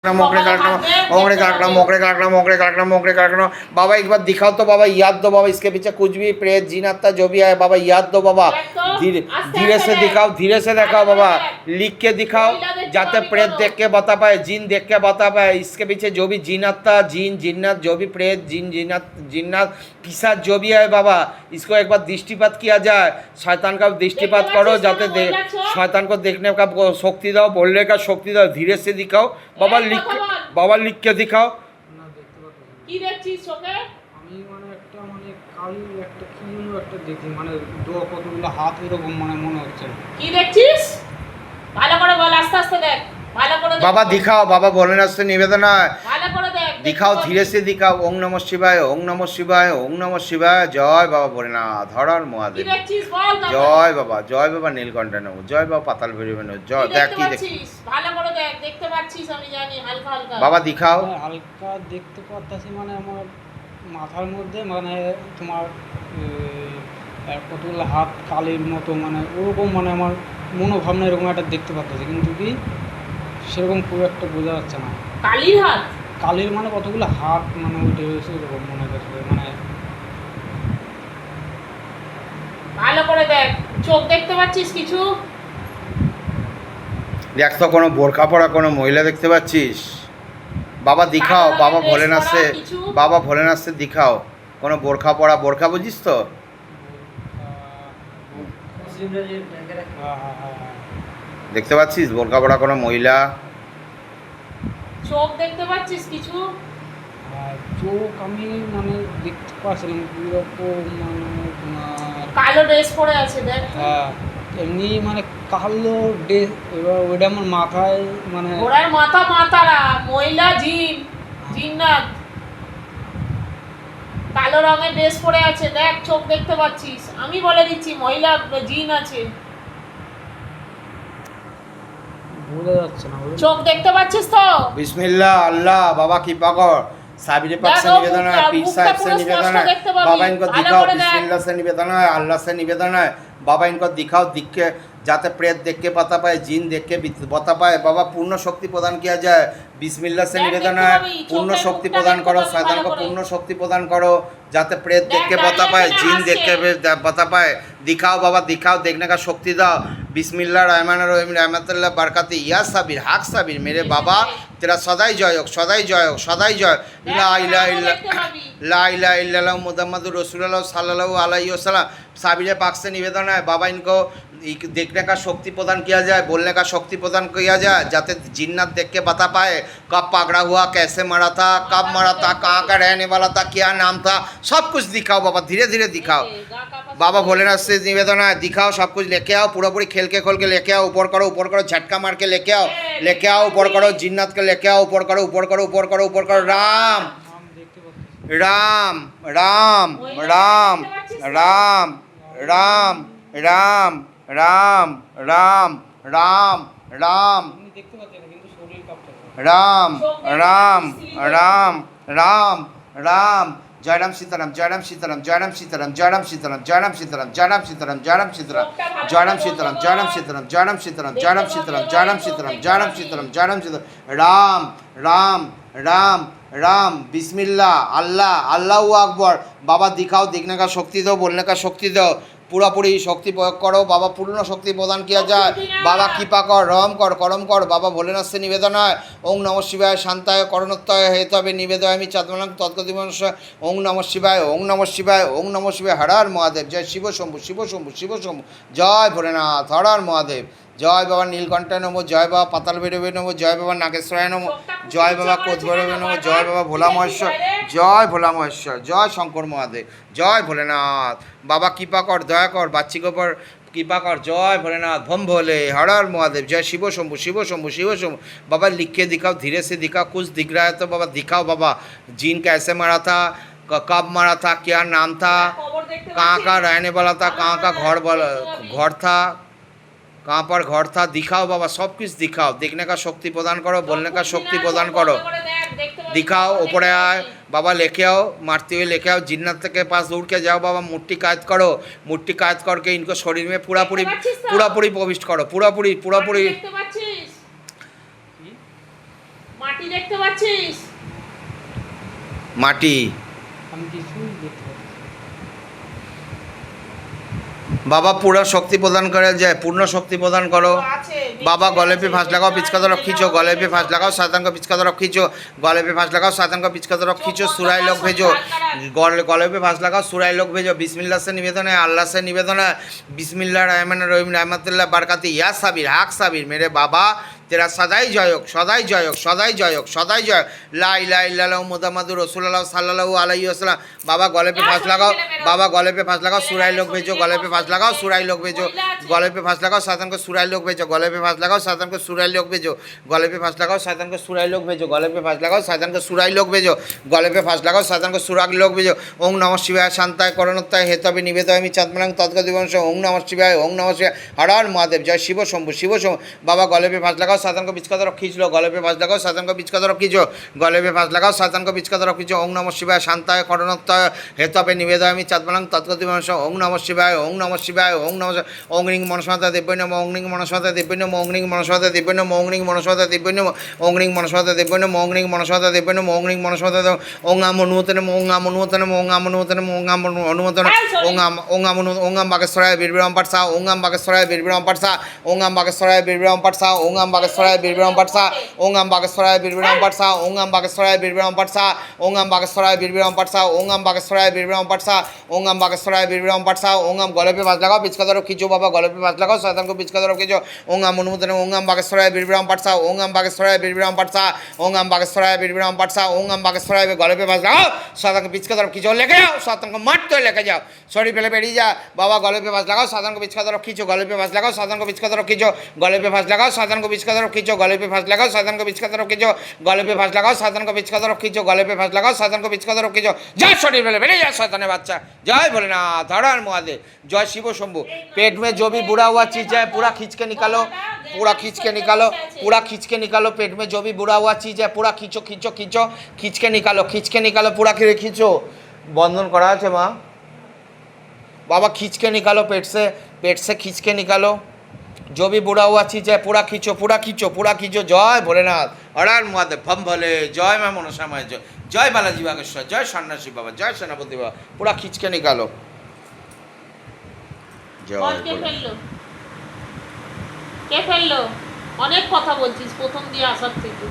मोकरे काटना मोकरे काटना मोकरे काटना मोकरे काटना। बाबा एक बार दिखाओ तो बाबा, याद दो बाबा, इसके पीछे कुछ भी प्रेत जीन आत्मा जो भी है बाबा याद दो बाबा। धीरे धीरे से दिखाओ, धीरे से दिखाओ बाबा, लिख के दिखाओ जाते प्रेत देख के बता पाए, जीन देख के बता पाए। इसके पीछे जो भी जीन आत्मा, जीन जिन्नत, जो भी प्रेत जीन जिन्नत पिशाच जो भी है बाबा, इसको एक बार दृष्टिपात किया जाए। शैतान का दृष्टिपात करो जाते शैतान को देखने का शक्ति दो, बोलने का शक्ति दो। धीरे से दिखाओ बाबा, बाबा लिख के दिखाओ। কি দেখছিস চোখে? আমি একটা কাল একটা কি যেন একটা দেখি, কতগুলো হাত এরকম মনে হচ্ছে। কি দেখছিস? ভালো করে বল, আস্তে আস্তে দেখ, ভালো করে দেখ। बाबा दिखाओ, बाबा बोलने से निवेदन है, ভালো করে देख, दिखाओ धीरे से दिखाओ। ओम नमः शिवाय, ओम नमः शिवाय, ओम नमः शिवाय। जय बाबा भोलेनाथ, हर हर কি महादेव। দেখছিস বল না। জয় বাবা নীলকণ্ঠ নমঃ, জয় বাবা পাতাল ভৈরবে নমঃ। জয় দেখ কি দেখছিস? ভালো করে দেখ, দেখতে পাচ্ছিস? আমি জানি হালকা হালকা। বাবা দিখাও। হালকা দেখতে পাচ্ছি, আমার মাথার মধ্যে তোমার কতগুলো হাত কালির মতো, ওরকম আমার মনোভাবনা এরকম একটা দেখতে পাচ্ছি, কিন্তু কি সেরকম খুব একটা বোঝা যাচ্ছে না। কালির হাত? কালির কতগুলো হাত উঠে রয়েছে এরকম মনে করছে। ভালো করে দেখ, চোখ দেখতে পাচ্ছিস কিছু? দেখ তো কোনো বোরখা পরা কোনো মহিলা দেখতে পাচ্ছিস? বাবা দিখাও, বাবা ভোলেনাথ সে, বাবা ভোলেনাথ সে দিখাও কোনো বোরখা পরা। বোরখা বুঝিস তো? দেখতে পাচ্ছিস বোরখা পরা কোনো মহিলা? চোখ দেখতে পাচ্ছিস কিছু? চোখ আমি দেখতে পাচ্ছিলাম কালো ড্রেস পরে আছে দেখ। হ্যাঁ এমনি কালো ড্রেস, এবার ওইটা আমার মাথায় ঘোড়ার মাতারা মহিলা জিন জিন্নাত, কালো রঙের ড্রেস পরে আছে দেখ, চোখ দেখতে পাচ্ছিস? আমি বলে দিচ্ছি মহিলা জিন আছে, বোঝা যাচ্ছে না। চোখ দেখতে পাচ্ছিস তো? बिस्मिल्लाह अल्लाह। बाबा कृपा कर, साबिर पाक से निवेदन है, पीर साहब से निवेदन है, बाबा इनको दिखाओ। बिस्मिल्लाह से निवेदन है, अल्लाह से निवेदन है, बाबा इनको दिखाओ, दिख के जाते प्रेत देख के बता पाए, जीन देख के बता पाए। बाबा पूर्ण शक्ति प्रदान किया जाए। बिस्मिल्लाह से निवेदन है, पूर्ण शक्ति प्रदान करो, शैतान को पूर्ण शक्ति प्रदान करो जाते प्रेत देख के बता पाए, जीन देख के बता पाए। दिखाओ बाबा दिखाओ, देखने का शक्ति दाओ। बिस्मिल्लाह रहमान रहीम, रहमतुल्लाह बरकती। या साबिर हक साबिर, मेरे बाबा तेरा सदाई जय हो, सदाई जय हो, सदाई जय। ला इलाहा इल्लल्लाह मुहम्मदुर रसूलुल्लाह सल्लल्लाहु अलैहि वसल्लम। साबिर पाक से निवेदन है, बाबा इनको देखने का शक्ति प्रदान किया जाए, बोलने का शक्ति प्रदान किया जाए, जाते जिन्नत देख के बता पाए कब पकड़ा हुआ, कैसे मरा था, कब मरा था, कहाँ का रहने वाला था, क्या नाम था, सब कुछ दिखाओ बाबा, धीरे धीरे दिखाओ। बाबा भोलेनाथ से निवेदन है, दिखाओ सब कुछ लेके आओ, पूरा पूरी खेल के खोल के लेके आओ, ऊपर करो, झटका मार के लेके आओ, ऊपर करो, जिन्नत के लेके आओ, ऊपर करो, राम राम राम राम राम राम राम राम राम राम राम राम राम राम राम राम। जय राम सीताराम, जय राम सीताराम, जय राम सीताराम, जय राम सीताराम, जय राम सीताराम, जय राम सीताराम, जय राम सीताराम, जय राम सीताराम, जय राम सीताराम, जय राम सीताराम, जय राम सीताराम, जय राम सीताराम, जय राम सीताराम, जय राम सीताराम। राम राम राम राम। बिस्मिल्लाह अल्लाह, अल्लाहु अकबर। बाबा दिखाओ, देखने का शक्ति दो, बोलने का शक्ति दो, पूरा पूरी शक्ति प्रयोग करो बाबा, पूर्ण शक्ति प्रदान किया जाए। बाबा कृपा कर, रहम कर, करम कर। बाबा भोलेनाथ से निवेदन है, ओम नमः शिवाय शांताय करणोत्तय हेतवे निवेदयामि चतुर्णां तत्कदिमंश। ओम नमः शिवाय, ओम नमः शिवाय, ओम नमः शिवाय। हर हर महादेव। जय शिव शंभु, शिव शंभु, शिव शंभु। जय भोलेनाथ, हर हर महादेव। जय बाबा नीलकंठ नमो, जय बाबा पाताल भैरवे नमो, जय बाबा नागेश्वराय नमो, जय बाबा कोच भैरवे नमो, जय बाबा भोला महेश्वर, जय भोला महेश्वर, जय शंकर महादेव, जय भोलेनाथ। बाबा कृपा कर, दया कर, बाच्ची के ऊपर कृपा कर। जय भोलेनाथ, भम भोले, हर हर महादेव। जय शिव शंभु, शिव शंभु, शिव शंभु। बाबा लिख के दिखाओ, धीरे से दिखाओ, कुछ दिख रहा है तो बाबा दिखाओ। बाबा जीन कैसे मरा था, कब मरा था, क्या नाम था, कहाँ का रहने वाला था, कहाँ का घर था, कहाँ पर घर था, दिखाओ बाबा, सब कुछ दिखाओ। देखने का शक्ति प्रदान करो, बोलने का शक्ति प्रदान करो। दिखाओ, ऊपर आए बाबा, लेके आओ, मारते हुए लेके आओ, जिन्नत के पास दौड़ के जाओ बाबा, मुट्ठी कायद करो, मुट्ठी कायद करके इनको शरीर में पूरा पूरी प्रविष्ट करो, पूरा पूरी মাটি দেখতে পাচ্ছিস? মাটি। আমি কিছুই দেখতে পাচ্ছি না। বাবা পুরো শক্তি প্রদান করে যায়, পূর্ণ শক্তি প্রদান করো। ও আছে, बाबा বেঁচে गले पे আছে, फांस लगाओ, বেঁচে पिचका আছে, तरफ खींचो, বেঁচে गले पे আছে। फांस लगाओ, सातन को पिचका तरफ खींचो, गले पे फांस लगाओ, सातन को पिचका तरफ खींचो, सुराई लोग भेजो, गले पे फांस लगाओ, सुराई लोग भेजो। बिस्मिल्लाह से निवेदन है, अल्लाह से निवेदन है, बिस्मिल्लाह रहमान रहीम, रहमतुल्लाह बरकती, या साबिर, हाक साबिर, मेरे बाबा तेरा सदाई जयोग, सदाई जयोग, सदाई जयोग, सदाई जयोग। ला इलाहा इल्लल्लाह मुहम्मदुर रसूलुल्लाह सल्लल्लाहु अलैहि वसल्लम। बाबा गले पे फांस लगाओ, बाबा गले पे फांस लगाओ, सुराई लोग भेजो, गले पे फांस लगाओ, सुराई लोग भेजो, गले पे फांस लगाओ, सातन को सुराई लोग भेजो, गले पे फांस लगाओ, सातन को सुराई लोग भेजो, गले पे फांस लगाओ, सातन को सुराई लोग भेजो, गले पे फांस लगाओ, सातन को सुराई लोग भेजो, गले पे फांस लगाओ, सातन को सुराग लोग भेजो। ओम नमः शिवाय, शांताय करणोत्ताय हेतवे निवेदयामि चात्मनां तद्गतिवंश। ओम नमः शिवाय, ओम नमः शिवाय, हर हर महादेव, जय शिव शंभु, शिव शंभु। बाबा गले पे फांस लगाओ, सातन को बिचका तरफ खींच लो, गले पे फांस लगाओ, सातन को बिचका तरफ खींचो, गले पे फांस लगाओ, सातन को बिचका तरफ खींचो। ओम नमः शिवाय, शांताय करणोत्ताय हेतवे निवेदयामि चात्मनां तद्गतिवंश। ओम नमः शिवाय, ओम नमः शिवाय, ओम नमः शिवाय। ओम ह्रीं मनस्वाता दिव्य नमः, ओम ह्रीं मनस्वाता दिव्य नमः, ओम ह्रीं मनस्वाता दिव्य नमः, ओम ह्रीं मनस्वाता दिव्य नमः, ओम ह्रीं मनस्वाता दिव्य नमः, ओम ह्रीं मनस्वाता दिव्य नमः, ओम ह्रीं मनस्वाता दिव्य नमः। ओम आम अनुमत नमः, ओम आम अनुमत नमः, ओम आम अनुमत नमः, ओम आम अनुमत नमः, ओम आम बागेश्वराय बीरबिराम पाठसा, ओम आम बागेश्वराय बीरबिराम पाठसा, ओम आम बागेश्वराय बीरबिराम पाठसा, ओम आम बागेश्वराय बीरबिराम पाठसा, ओम आम बागेश्वराय बीरबिराम पाठसा, ओम आम बागेश्वराय बीरबिराम पाठसा, ओम आम बागेश्वराय बीरबिराम पाठसा, ओम आम बागेश्वराय बीरबिराम पाठसा, ओम आम बागेश्वराय बीरबिराम पाठसा। ओम आम गले पे फांस लगाओ, पिचका तरफ खींचो, बाबा गले पे फांस लगाओ, सातन को पिचका तरफ खींचो। ओम आम अनुमत नमः, ओम आम बागेश्वराय बीरबिराम पाठसा, ओम आम बागेश्वराय बीरबिराम पाठसा, ओम आम बागेश्वराय बीरबिराम पाठसा, ओम आम बागेश्वराय गले पे फांस लगाओ, सातन को पिचका तरफ खींचो, लेके जाओ, सातन को मारते लेके जाओ, सॉरी पहले बेरिए जा। बाबा गले पे फांस लगाओ, सातन को पिचका तरफ खींचो, गले पे फांस लगाओ, सातन को पिचका तरफ खींचो, गले पे फांस लगाओ, सातन को पिचका तरफ खींचो, गले पे फांस लगाओ, सातन को पिचका तरफ खींचो, गले पे फांस लगाओ, सातन को पिचका तरफ खींचो, गले पे फांस लगाओ, सातन को पिचका तरफ खींचो। जय शरीर पहले बेरिए जा शैताने बच्चा, जय भोलेनाथ, हर हर महादेव, जय शिव शंभु। पेट में जो भी बुरा हुआ चीज है पूरा खींच के निकालो, पूरा खींच के निकालो, पूरा खींच के निकालो। पेट में जो भी बुरा हुआ चीज है पूरा खींचो, खींचो, खींचो, खींच के निकालो, खींच के निकालो, पूरा खींचो। बंधन करा है माँ, बाबा खींच के निकालो, पेट से खींच के निकालो। जो भी बुरा हुआ चीज है पूरा खींचो, पूरा खींचो, पूरा खींचो। जय भोलेनाथ, हर हर महादेव, भम भोले, जय माँ मनसा माँ, जय बालाजी बागेश्वर, जय सन्यासी बाबा, जय सेनापति बाबा, पूरा खींच के निकालो। जय বল কে भोले। ফেললো? কে ফেললো? অনেক কথা বলছিস প্রথম দিয়ে আসার থেকে।